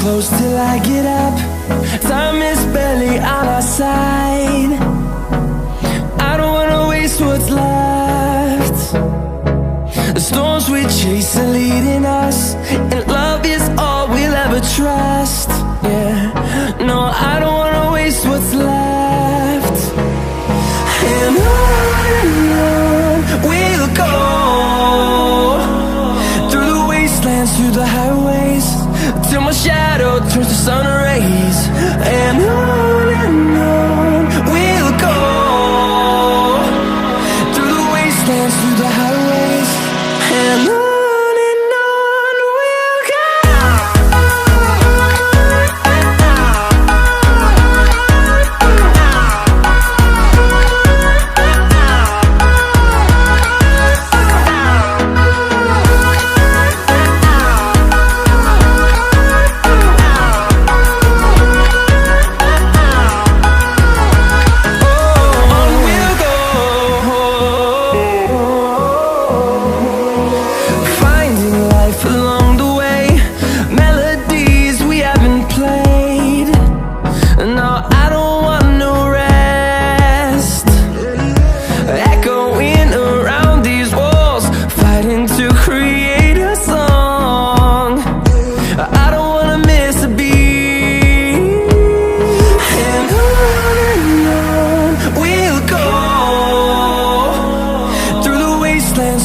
close till I get up. Time is barely on our side. I don't wanna waste what's left. The storms we chase are leading us, and love is all we'll ever trust. Yeah, no, I don't wanna waste what's left. And on we'll go, through the wastelands, through the highways, till my shadow turns to sun rays. And on we'll go, through the wastelands, through the highways, and on we'll go.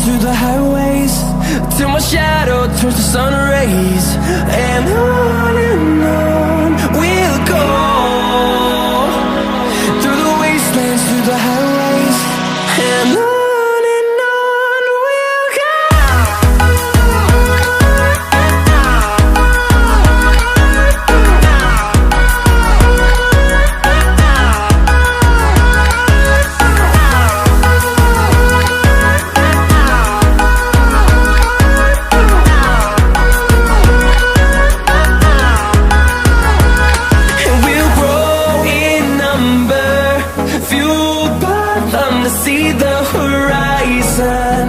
Through the highways, till my shadow turns to sun rays. And on we'll go, through the wastelands, through the highways, and on we'll go. See the horizon,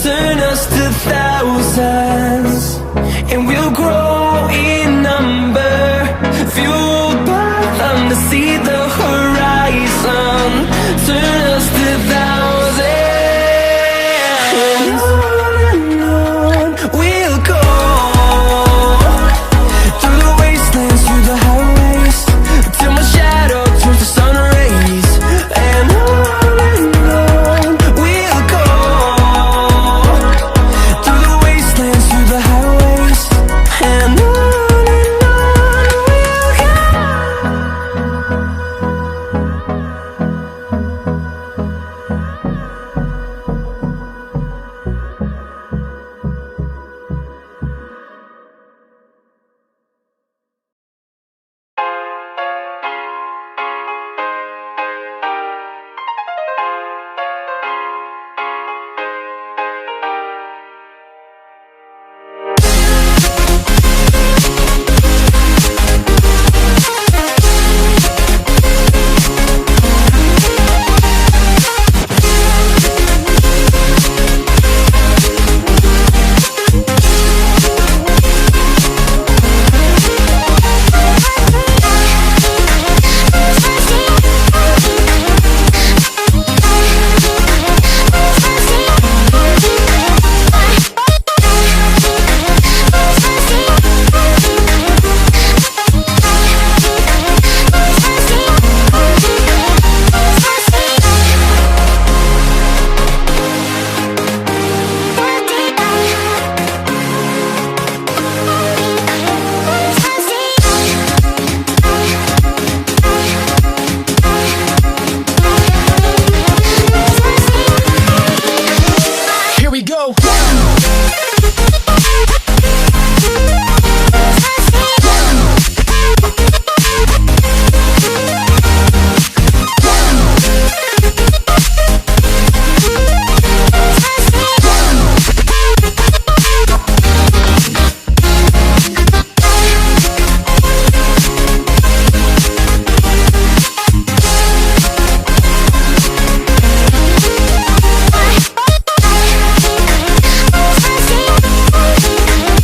turn us to thousands, and we'll grow in number, fueled by them to see the horizon.